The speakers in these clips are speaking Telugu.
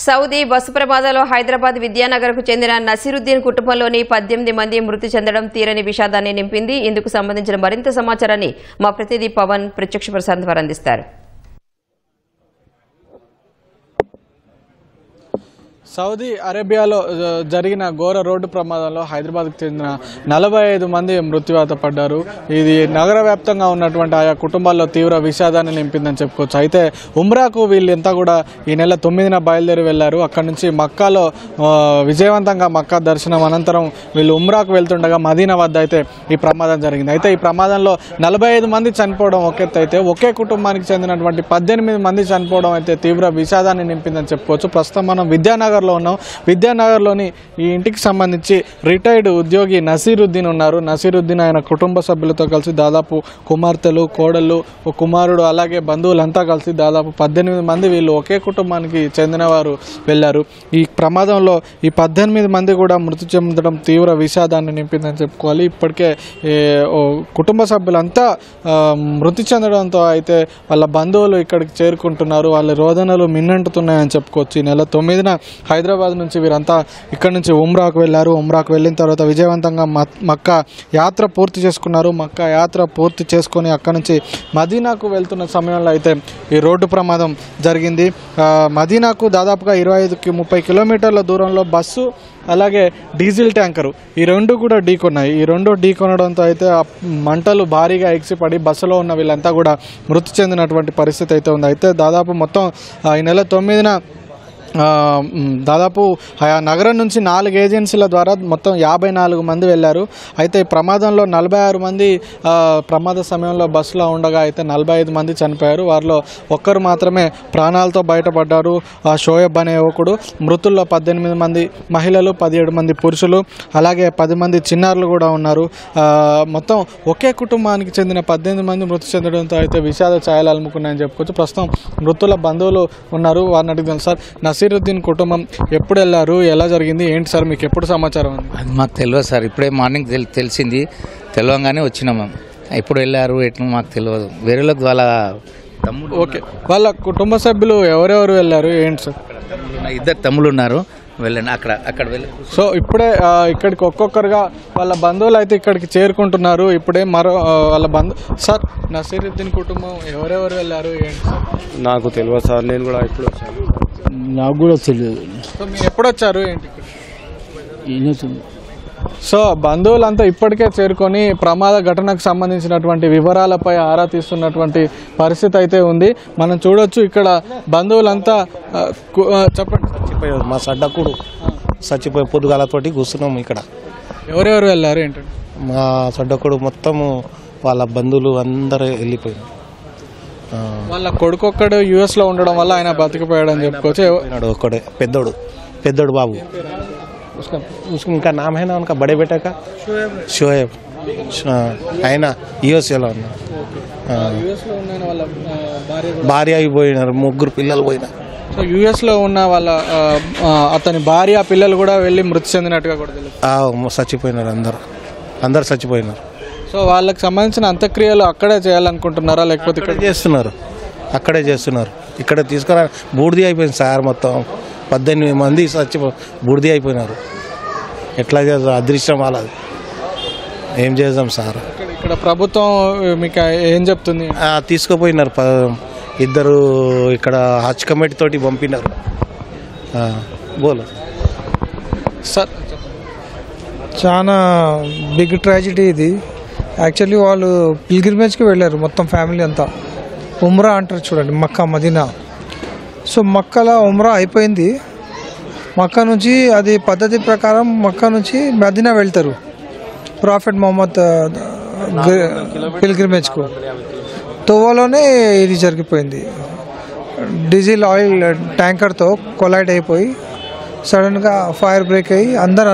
సౌదీ బస్సు ప్రమాదంలో హైదరాబాద్ విద్యానగర్కు చెందిన నసీరుద్దీన్ కుటుంబంలోని 18 మంది మృతి చెందడం తీరని విషాదాన్ని నింపింది. ఇందుకు సంబంధించిన మరింత సమాచారాన్ని మా ప్రతినిధి పవన్ ప్రత్యక్ష ప్రసారం ద్వారా అందిస్తారు. సౌదీ అరేబియాలో జరిగిన ఘోర రోడ్డు ప్రమాదంలో హైదరాబాద్కు చెందిన 45 మంది మృత్యువాత పడ్డారు. ఇది నగర వ్యాప్తంగా ఉన్నటువంటి ఆయా కుటుంబాల్లో తీవ్ర విషాదాన్ని నింపిందని చెప్పుకోవచ్చు. అయితే ఉమ్రాకు వీళ్ళంతా కూడా ఈ నెల 9న బయలుదేరి వెళ్లారు. అక్కడి నుంచి మక్కాలో విజయవంతంగా మక్కా దర్శనం అనంతరం వీళ్ళు ఉమ్రాకు వెళ్తుండగా మదీనా వద్ద అయితే ఈ ప్రమాదం జరిగింది. అయితే ఈ ప్రమాదంలో 45 మంది చనిపోవడం ఒక ఎత్తు అయితే ఒకే కుటుంబానికి చెందినటువంటి 18 మంది చనిపోవడం అయితే తీవ్ర విషాదాన్ని నింపిందని చెప్పుకోవచ్చు. ప్రస్తుతం మనం విద్యానగర్లోని ఈ ఇంటికి సంబంధించి రిటైర్డ్ ఉద్యోగి నసీరుద్దీన్ ఉన్నారు. నసీరుద్దీన్ ఆయన కుటుంబ సభ్యులతో కలిసి దాదాపు కుమార్తెలు, కోడళ్ళు, కుమారుడు అలాగే బంధువులంతా కలిసి దాదాపు 18 మంది వీళ్ళు ఒకే కుటుంబానికి చెందినవారు వెళ్ళారు. ఈ ప్రమాదంలో ఈ 18 మంది కూడా మృతి చెందడం తీవ్ర విషాదాన్ని నింపిందని చెప్పుకోవాలి. ఇప్పటికే కుటుంబ సభ్యులంతా మృతి చెందడంతో అయితే వాళ్ళ బంధువులు ఇక్కడికి చేరుకుంటున్నారు. వాళ్ళ రోదనలు మిన్నంటున్నాయని చెప్పుకోవచ్చు. ఈ నెల 9న హైదరాబాద్ నుంచి వీరంతా ఇక్కడ నుంచి ఉమ్రాకు వెళ్ళారు. ఉమ్రాకు వెళ్ళిన తర్వాత విజయవంతంగా మక్కా యాత్ర పూర్తి చేసుకున్నారు. మక్కా యాత్ర పూర్తి చేసుకొని అక్కడ నుంచి మదీనాకు వెళ్తున్న సమయంలో అయితే ఈ రోడ్డు ప్రమాదం జరిగింది. మదీనాకు దాదాపుగా 25-30 కిలోమీటర్ల దూరంలో బస్సు అలాగే డీజిల్ ట్యాంకరు ఈ రెండు కూడా ఢీకొన్నాయి. ఈ రెండు ఢీకొనడంతో అయితే మంటలు భారీగా ఎగిసిపడి బస్సులో ఉన్న వీళ్ళంతా కూడా మృతి చెందినటువంటి పరిస్థితి అయితే ఉంది. అయితే దాదాపు మొత్తం ఈ నెల 9న దాదాపు నగరం నుంచి 4 ఏజెన్సీల ద్వారా మొత్తం 54 మంది వెళ్ళారు. అయితే ఈ ప్రమాదంలో 46 మంది ప్రమాద సమయంలో బస్సులో ఉండగా అయితే 45 మంది చనిపోయారు. వారిలో ఒక్కరు మాత్రమే ప్రాణాలతో బయటపడ్డారు. షోయబ్ అనే యువకుడు. మృతుల్లో 18 మంది మహిళలు, 17 మంది పురుషులు అలాగే 10 మంది చిన్నారులు కూడా ఉన్నారు. మొత్తం ఒకే కుటుంబానికి చెందిన 18 మంది మృతి చెందడంతో అయితే విషాద ఛాయలు అలుముకున్నాయని చెప్పుకోవచ్చు. ప్రస్తుతం మృతుల బంధువులు ఉన్నారు. వారిని అడిగిన సార్, నసీరుద్దీన్ కుటుంబం ఎప్పుడు వెళ్ళారు, ఎలా జరిగింది, ఏంటి సార్ మీకు ఎప్పుడు సమాచారం? అది మాకు తెలియదు సార్. ఇప్పుడే మార్నింగ్ తెలిసింది. తెలియగానే వచ్చినాం. ఎప్పుడు వెళ్ళారు ఎట్లా మాకు తెలియదు. వేరేలోకి వాళ్ళ తమ్ముడు. ఓకే, వాళ్ళ కుటుంబ సభ్యులు ఎవరెవరు వెళ్ళారు ఏంటి సార్? 2 తమ్ముళ్ళు ఉన్నారు. వెళ్ళండి అక్కడ వెళ్ళి. సో ఇప్పుడే ఇక్కడికి ఒక్కొక్కరుగా వాళ్ళ బంధువులు అయితే ఇక్కడికి చేరుకుంటున్నారు. ఇప్పుడే వాళ్ళ సార్, నసీరుద్దీన్ కుటుంబం ఎవరెవరు వెళ్ళారు ఏంటి సార్? నాకు తెలియదు సార్. నేను కూడా ఇప్పుడు వచ్చాను. నాకు కూడా తెలియదు. సో మీరు ఎప్పుడు వచ్చారు ఏంటి? సో బంధువులంతా ఇప్పటికే చేరుకొని ప్రమాద ఘటనకు సంబంధించినటువంటి వివరాలపై ఆరా తీస్తున్నటువంటి పరిస్థితి అయితే ఉంది. మనం చూడొచ్చు ఇక్కడ బంధువులంతా చెప్పండి. చచ్చిపోయారు. మా సడ్డకుడు చచ్చిపోయి పొద్దుగాలతోటి కూర్చున్నాము ఇక్కడ. ఎవరెవరు వెళ్ళారు ఏంటంటే? మా సడ్డకుడు మొత్తము వాళ్ళ బంధువులు అందరూ వెళ్ళిపోయారు. వాళ్ళ కొడుకొక్కడు యుఎస్లో ఉండడం వల్ల ఆయన బతికిపోయాడు అని చెప్పుకోవచ్చు. ఒక్కడే పెద్దోడు బాబు. ఇంకా నామ్ హైనా ఉనకా బడే బేటా కా షోయబ్. ఆయన యుఎస్ఏలో ఉన్నారు. భార్య పోయినారు. 3 పిల్లలు పోయినారు. సో యుఎస్లో ఉన్న వాళ్ళ అతని భార్య పిల్లలు కూడా వెళ్ళి మృతి చెందినట్టుగా కూడా తెలుసు. చచ్చిపోయినారు. అందరు చచ్చిపోయినారు. సో వాళ్ళకి సంబంధించిన అంత్యక్రియలు అక్కడే చేయాలనుకుంటున్నారా లేకపోతే ఇక్కడ చేస్తున్నారు? అక్కడే చేస్తున్నారు. ఇక్కడ తీసుకురా బూడిది అయిపోయింది సార్. మొత్తం 18 మంది బూడిది అయిపోయినారు. ఎట్లా చేద్దాం? అదృష్టం వాళ్ళది. ఏం చేద్దాం సార్? ఇక్కడ ప్రభుత్వం మీకు ఏం చెప్తుంది? తీసుకుపోయినారు. 2 ఇక్కడ హజ్ కమిటీ తోటి పంపినారు. బోలో సార్, చాలా బిగ్ ట్రాజెడీ ఇది. యాక్చువల్లీ వాళ్ళు పిల్గ్రిమేజ్కి వెళ్ళారు మొత్తం ఫ్యామిలీ అంతా. ఉమ్రా అంటారు చూడండి, మక్కా మదీనా. సో మక్కాలో ఉమ్రా అయిపోయింది. మక్కా నుంచి అది పద్ధతి ప్రకారం మక్కా నుంచి మదీనా వెళ్తారు ప్రాఫెట్ మొహమ్మద్ పిల్గ్రిమేజ్కు. తోవాలోనే ఇది జరిగిపోయింది. డీజిల్ ఆయిల్ ట్యాంకర్తో కొలైడ్ అయిపోయి సడన్గా ఫైర్ బ్రేక్ అయ్యి అందరు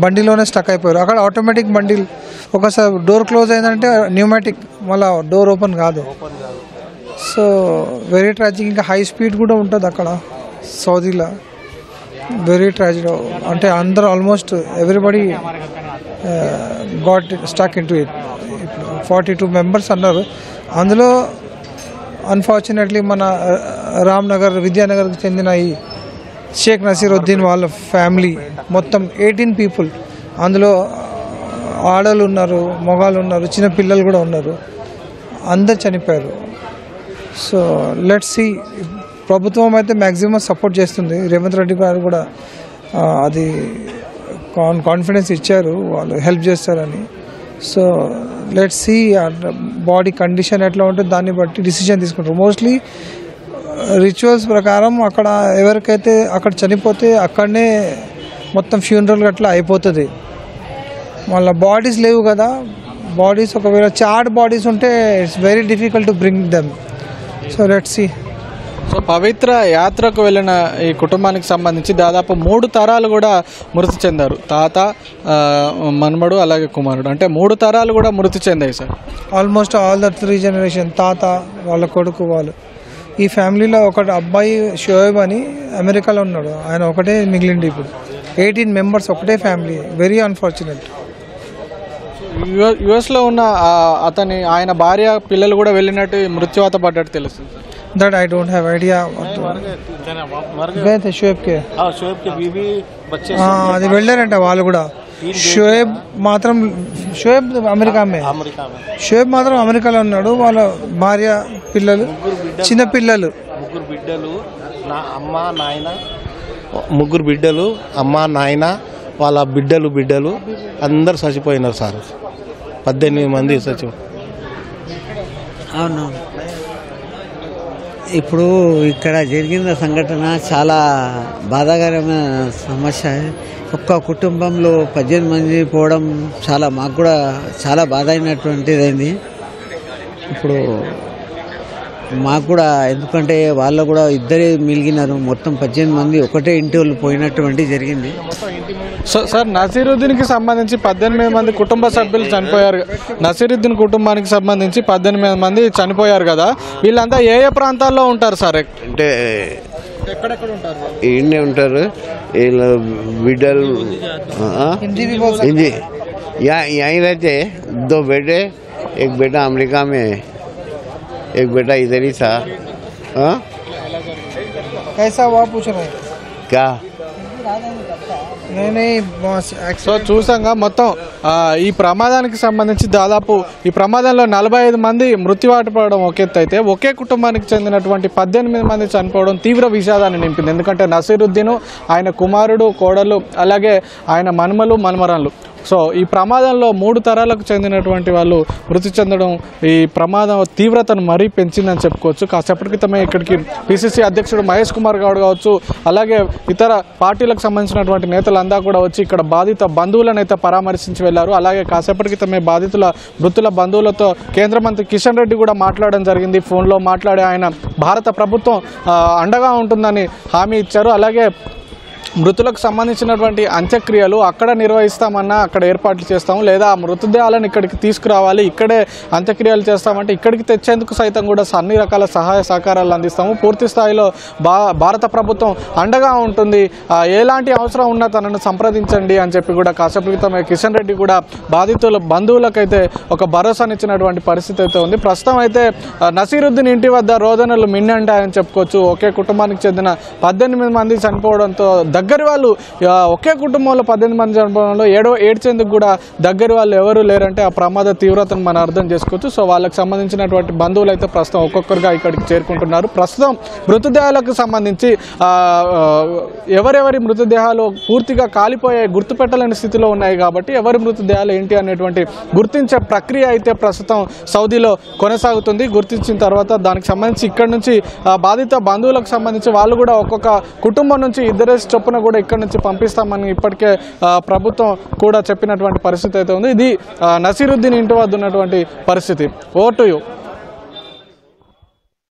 బండిలోనే స్టక్ అయిపోయారు. అక్కడ ఆటోమేటిక్ బండి ఒకసారి డోర్ క్లోజ్ అయిందంటే న్యూమాటిక్ మళ్ళీ డోర్ ఓపెన్ కాదు. So very tragic. ఇంకా హై స్పీడ్ కూడా ఉంటుంది అక్కడ సౌదీలో. Very tragic. అంటే అందరూ almost everybody got stuck in to it. 42 members అన్నారు. అందులో అన్ఫార్చునేట్లీ మన రామ్నగర్ విద్యానగర్కి చెందిన ఈ షేక్ నసీరుద్దీన్ వాళ్ళ ఫ్యామిలీ మొత్తం 18 పీపుల్, అందులో ఆడలు ఉన్నారు, మగాళ్ళు ఉన్నారు, చిన్న పిల్లలు కూడా ఉన్నారు, అందరు చనిపోయారు. So let's see. ప్రభుత్వం అయితే మ్యాక్సిమం సపోర్ట్ చేస్తుంది. రేవంత్ రెడ్డి గారు కూడా అది కాన్ఫిడెన్స్ ఇచ్చారు, వాళ్ళు హెల్ప్ చేస్తారని. So let's see body condition ఎట్లా ఉంటుంది దాన్ని బట్టి డిసిజన్ తీసుకుంటారు. మోస్ట్లీ రిచువల్స్ ప్రకారం అక్కడ ఎవరికైతే అక్కడ చనిపోతే అక్కడనే మొత్తం ఫ్యూనరల్ అట్లా అయిపోతుంది. మళ్ళీ బాడీస్ లేవు కదా, బాడీస్ ఒకవేళ చార్డ్ బాడీస్ ఉంటే it's very difficult to bring them. So let's see. So పవిత్ర యాత్రకు వెళ్ళిన ఈ కుటుంబానికి సంబంధించి దాదాపు 3 తరాలు కూడా మృతి చెందారు. తాత, మన్మడు, అలాగే కుమారుడు, అంటే 3 తరాలు కూడా మృతి చెందాయి sir. Almost all the 3 generation, తాత, వాళ్ళ కొడుకు, వాళ్ళు. ఈ ఫ్యామిలీలో ఒకటి అబ్బాయి షోయబ్ అని అమెరికాలో ఉన్నాడు, ఆయన ఒకటే మిగిలిండి. ఇప్పుడు 18 మెంబర్స్ ఒకటే ఫ్యామిలీ. Very unfortunate. యుఎస్లో ఉన్న ఆయన భార్య, పిల్లలు కూడా వెళ్ళినట్టు మృత్యువాత పడ్డట్టు తెలుస్తుంది. That I don't have idea. అది వెళ్ళారంట వాళ్ళు కూడా. షోయబ్ మాత్రం అమెరికాలో ఉన్నాడు. వాళ్ళ భార్య, పిల్లలు, చిన్న పిల్లలు, ముగ్గురు బిడ్డలు, అమ్మ, నాయన, వాళ్ళ బిడ్డలు అందరు చచ్చిపోయినారు సార్. 18 మంది చచ్చిపోయి. అవును, ఇప్పుడు ఇక్కడ జరిగిన సంఘటన చాలా బాధాకరమైన సమస్య. ఒక్క కుటుంబంలో 18 మంది పోవడం మాకు కూడా చాలా బాధ అయినటువంటిదైంది. ఇప్పుడు మాకు కూడా, ఎందుకంటే వాళ్ళు కూడా ఇద్దరే మిగిలినారు. మొత్తం 18 మంది ఒకటే ఇంటి వాళ్ళు పోయినటువంటి జరిగింది. సో సార్, నసీరుద్దీన్కి సంబంధించి 18 మంది కుటుంబ సభ్యులు చనిపోయారు. నసీరుద్దీన్ కుటుంబానికి సంబంధించి 18 మంది చనిపోయారు కదా, వీళ్ళంతా ఏ ప్రాంతాల్లో ఉంటారు సార్? అంటే ఎక్కడెక్కడ ఉంటారు? ఈయనే ఉంటారు. వీళ్ళ బిడ్డలు हिंदी यहीं रहते. 2 बेटे, एक बेटा अमेरिका में, एक बेटा इधर ही था. कैसा हुआ पूछ रहे हैं क्या? సో చూసాంగా మొత్తం ఈ ప్రమాదానికి సంబంధించి దాదాపు ఈ ప్రమాదంలో 45 మంది మృత్యువాత పడడం ఒక ఎత్తు అయితే, ఒకే కుటుంబానికి చెందినటువంటి 18 మంది చనిపోవడం తీవ్ర విషాదాన్ని నింపింది. ఎందుకంటే నసీరుద్దీన్, ఆయన కుమారుడు, కోడలు, అలాగే ఆయన మన్మలు, మన్మరాన్లు. సో ఈ ప్రమాదంలో 3 తరాలకు చెందినటువంటి వాళ్ళు మృతి చెందడం ఈ ప్రమాదం తీవ్రతను మరీ పెంచిందని చెప్పుకోవచ్చు. కాసేపటి క్రితమే ఇక్కడికి పిసిసి అధ్యక్షుడు మహేష్ కుమార్ గౌడ్ కావచ్చు, అలాగే ఇతర పార్టీలకు సంబంధించినటువంటి నేతలంతా కూడా వచ్చి ఇక్కడ బాధిత బంధువులను అయితే పరామర్శించి వెళ్లారు. అలాగే కాసేపటి క్రితమే మృతుల బంధువులతో కేంద్ర మంత్రి కిషన్ రెడ్డి కూడా మాట్లాడడం జరిగింది. ఫోన్లో మాట్లాడి ఆయన భారత ప్రభుత్వం అండగా ఉంటుందని హామీ ఇచ్చారు. అలాగే మృతులకు సంబంధించినటువంటి అంత్యక్రియలు అక్కడ నిర్వహిస్తామన్నా అక్కడ ఏర్పాట్లు చేస్తాము, లేదా మృతదేహాలను ఇక్కడికి తీసుకురావాలి, ఇక్కడే అంత్యక్రియలు చేస్తామంటే ఇక్కడికి తెచ్చేందుకు సైతం కూడా అన్ని రకాల సహాయ సహకారాలు అందిస్తాము, పూర్తి స్థాయిలో భారత ప్రభుత్వం అండగా ఉంటుంది, ఎలాంటి అవసరం ఉన్నా తనను సంప్రదించండి అని చెప్పి కూడా కాసేపు క్రితమే కిషన్ రెడ్డి కూడా బంధువులకైతే ఒక భరోసానిచ్చినటువంటి పరిస్థితి అయితే ఉంది. ప్రస్తుతం అయితే నసీరుద్దీన్ ఇంటి వద్ద రోదనలు మిన్నంటాయని చెప్పుకోవచ్చు. ఒకే కుటుంబానికి చెందిన 18 మంది చనిపోవడంతో దగ్గరి వాళ్ళు, ఒకే కుటుంబంలో 18 మంది చనిపోవడంలో ఏడ్చేందుకు కూడా దగ్గరి వాళ్ళు ఎవరు లేరంటే ఆ ప్రమాద తీవ్రతను మనం అర్థం చేసుకోవచ్చు. సో వాళ్ళకి సంబంధించినటువంటి బంధువులు అయితే ప్రస్తుతం ఒక్కొక్కరుగా ఇక్కడికి చేరుకుంటున్నారు. ప్రస్తుతం మృతదేహాలకు సంబంధించి ఎవరెవరి మృతదేహాలు పూర్తిగా కాలిపోయే గుర్తుపెట్టలేని స్థితిలో ఉన్నాయి కాబట్టి ఎవరి మృతదేహాలు ఏంటి అనేటువంటి గుర్తించే ప్రక్రియ అయితే ప్రస్తుతం సౌదీలో కొనసాగుతుంది. గుర్తించిన తర్వాత దానికి సంబంధించి ఇక్కడ నుంచి బాధిత బంధువులకు సంబంధించి వాళ్ళు కూడా ఒక్కొక్క కుటుంబం నుంచి 2 చొప్పున కూడా ఇక్కడ నుంచి పంపిస్తామని ఇప్పటికే ప్రభుత్వం కూడా చెప్పినటువంటి పరిస్థితి అయితే ఉంది. ఇది నసీరుద్దీన్ ఇంటి వద్ద ఉన్నటువంటి పరిస్థితి. Over to you.